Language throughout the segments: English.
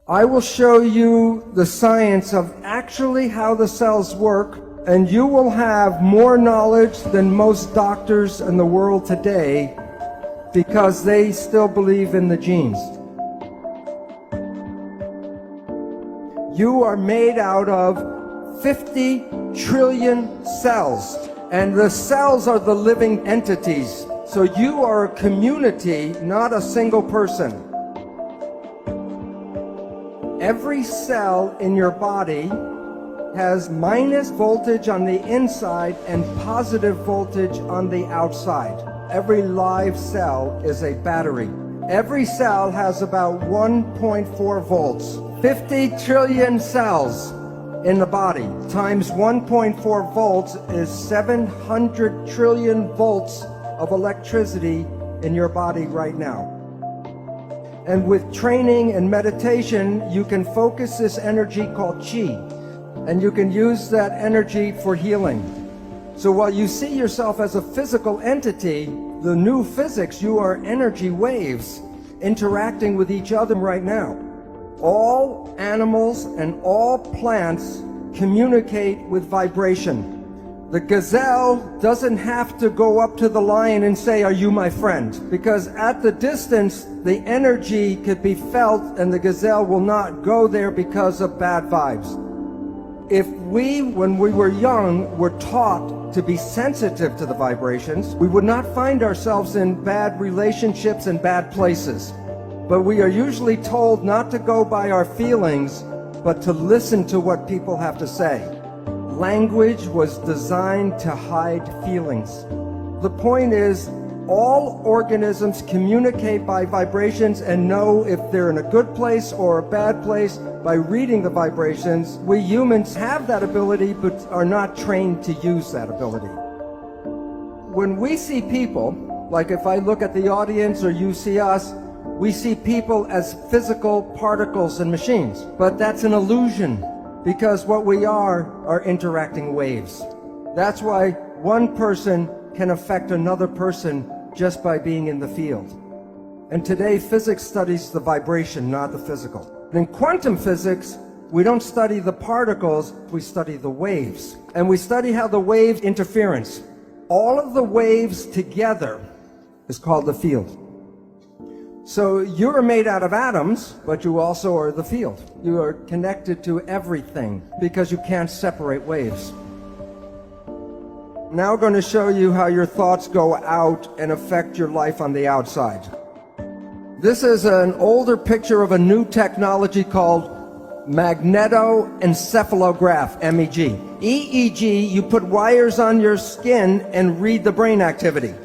I will show you the science of actually how the cells work, and you will have more knowledge than most doctors in the world today because they still believe in the genes. You are made out of 50 trillion cells, and the cells are the living entities. So you are a community, not a single person. Every cell in your body has minus voltage on the inside and positive voltage on the outside. Every live cell is a battery. Every cell has about 1.4 volts. 50 trillion cells in the body times 1.4 volts is 700 trillion volts of electricity in your body right now. And with training and meditation, you can focus this energy called chi, and you can use that energy for healing. So while you see yourself as a physical entity, the new physics, you are energy waves interacting with each other right now. All animals and all plants communicate with vibration. The gazelle doesn't have to go up to the lion and say, "Are you my friend?" Because at the distance, the energy could be felt and the gazelle will not go there because of bad vibes. If we, when we were young, were taught to be sensitive to the vibrations, we would not find ourselves in bad relationships and bad places. But we are usually told not to go by our feelings, but to listen to what people have to say. Language was designed to hide feelings. The point is, all organisms communicate by vibrations and know if they're in a good place or a bad place by reading the vibrations. We humans have that ability but are not trained to use that ability. When we see people, like if I look at the audience or you see us, we see people as physical particles and machines. But that's an illusion, because what we are interacting waves. That's why one person can affect another person just by being in the field. And today, physics studies the vibration, not the physical. In quantum physics, we don't study the particles, we study the waves. And we study how the waves interference. All of the waves together is called the field. So you're made out of atoms, but you also are the field. You are connected to everything because you can't separate waves. Now I'm going to show you how your thoughts go out and affect your life on the outside. This is an older picture of a new technology called magnetoencephalograph, MEG. EEG, you put wires on your skin and read the brain activity.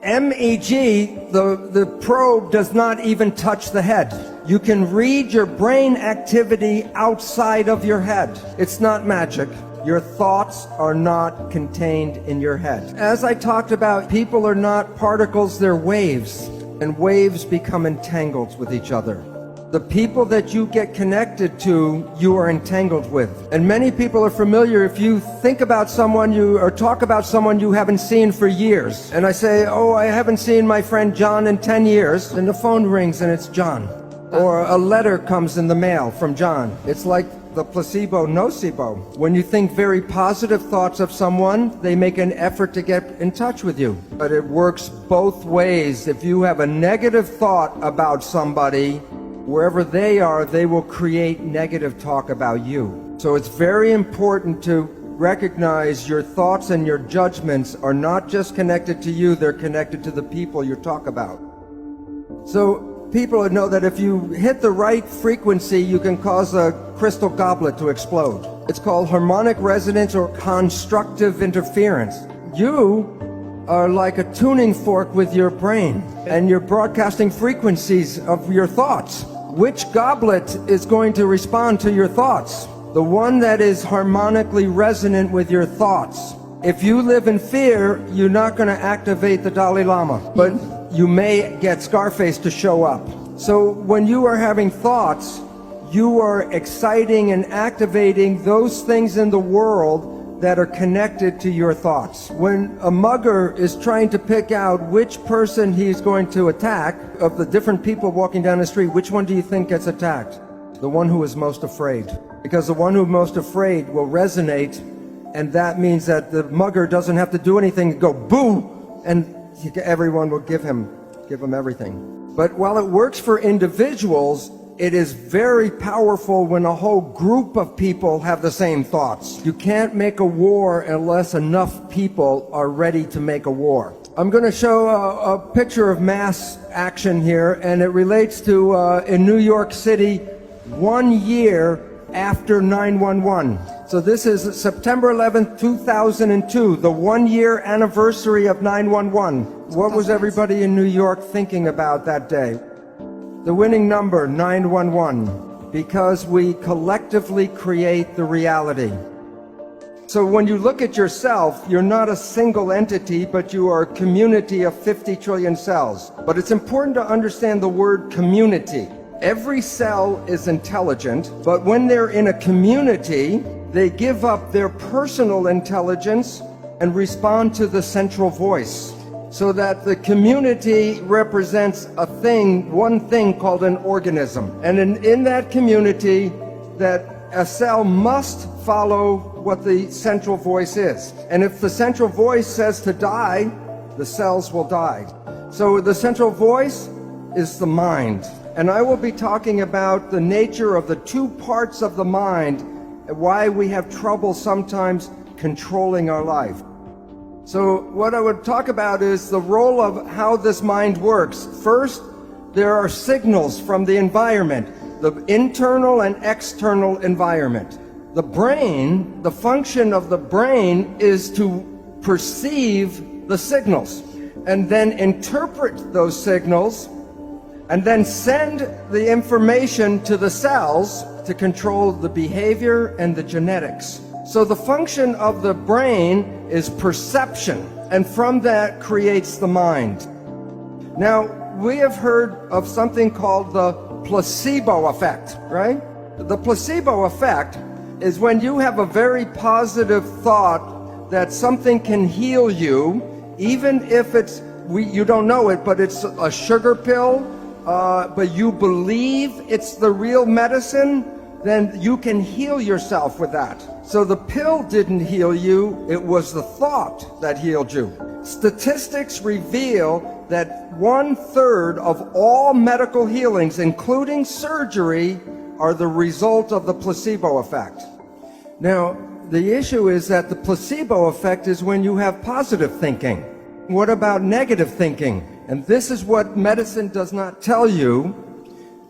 MEG, the probe does not even touch the head. You can read your brain activity outside of your head. It's not magic. Your thoughts are not contained in your head. As I talked about, people are not particles, they're waves. And waves become entangled with each other. The people that you get connected to, you are entangled with. And many people are familiar, if you think about someone or talk about someone you haven't seen for years, and I say, "Oh, I haven't seen my friend John in 10 years, and the phone rings and it's John. Or a letter comes in the mail from John. It's like the placebo, nocebo. When you think very positive thoughts of someone, they make an effort to get in touch with you. But it works both ways. If you have a negative thought about somebody, wherever they are, they will create negative talk about you. So it's very important to recognize your thoughts and your judgments are not just connected to you, they're connected to the people you talk about. So people know that if you hit the right frequency, you can cause a crystal goblet to explode. It's called harmonic resonance or constructive interference. You are like a tuning fork with your brain, and you're broadcasting frequencies of your thoughts. Which goblet is going to respond to your thoughts? The one that is harmonically resonant with your thoughts. If you live in fear, you're not going to activate the Dalai Lama, but you may get Scarface to show up. So when you are having thoughts, you are exciting and activating those things in the world that are connected to your thoughts. When a mugger is trying to pick out which person he's going to attack, of the different people walking down the street, which one do you think gets attacked? The one who is most afraid. Because the one who's most afraid will resonate, and that means that the mugger doesn't have to do anything, go boo, and everyone will give him everything. But while it works for individuals, it is very powerful when a whole group of people have the same thoughts. You can't make a war unless enough people are ready to make a war. I'm going to show a picture of mass action here, and it relates to in New York City 1 year after 9/11. So this is September 11th, 2002, the 1-year anniversary of 9/11. What was everybody in New York thinking about that day? The winning number, 911, because we collectively create the reality. So when you look at yourself, you're not a single entity, but you are a community of 50 trillion cells. But it's important to understand the word community. Every cell is intelligent, but when they're in a community, they give up their personal intelligence and respond to the central voice. So that the community represents a thing, one thing called an organism. And in that community, that a cell must follow what the central voice is. And if the central voice says to die, the cells will die. So the central voice is the mind. And I will be talking about the nature of the two parts of the mind and why we have trouble sometimes controlling our life. So what I would talk about is the role of how this mind works. First, there are signals from the environment, the internal and external environment. The brain, the function of the brain is to perceive the signals and then interpret those signals and then send the information to the cells to control the behavior and the genetics. So the function of the brain is perception, and from that creates the mind. Now, we have heard of something called the placebo effect, right? The placebo effect is when you have a very positive thought that something can heal you, even if you don't know it, but it's a sugar pill, but you believe it's the real medicine, then you can heal yourself with that. So the pill didn't heal you, it was the thought that healed you. Statistics reveal that 1/3 of all medical healings, including surgery, are the result of the placebo effect. Now, the issue is that the placebo effect is when you have positive thinking. What about negative thinking? And this is what medicine does not tell you,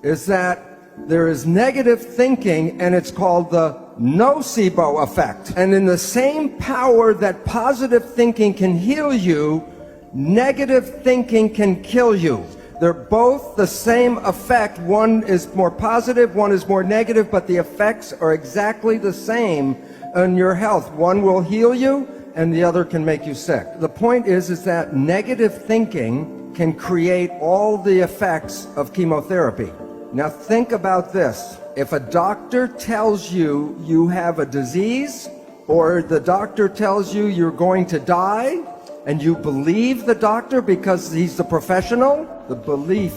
is that there is negative thinking, and it's called the nocebo effect. And in the same power that positive thinking can heal you, negative thinking can kill you. They're both the same effect. One is more positive, one is more negative, but the effects are exactly the same on your health. One will heal you, and the other can make you sick. The point is that negative thinking can create all the effects of chemotherapy. Now think about this. If a doctor tells you you have a disease, or the doctor tells you you're going to die, and you believe the doctor because he's the professional, the belief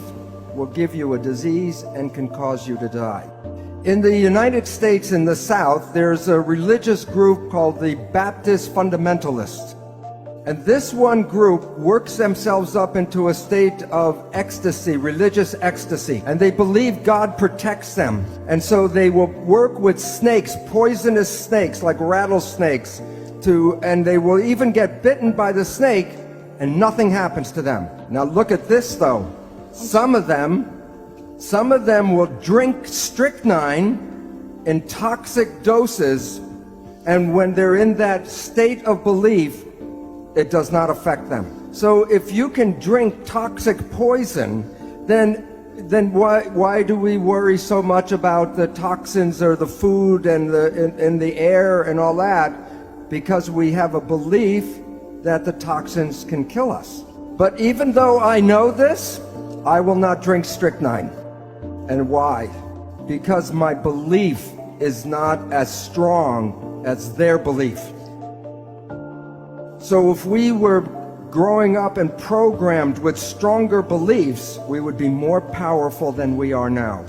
will give you a disease and can cause you to die. In the United States, in the South, there's a religious group called the Baptist Fundamentalists. And this one group works themselves up into a state of ecstasy, religious ecstasy. And they believe God protects them. And so they will work with snakes, poisonous snakes like rattlesnakes, and they will even get bitten by the snake and nothing happens to them. Now look at this though. Some of them will drink strychnine in toxic doses, and when they're in that state of belief, it does not affect them. So if you can drink toxic poison, then why do we worry so much about the toxins or the food and the air and all that? Because we have a belief that the toxins can kill us. But even though I know this, I will not drink strychnine. And why? Because my belief is not as strong as their belief. So if we were growing up and programmed with stronger beliefs, we would be more powerful than we are now.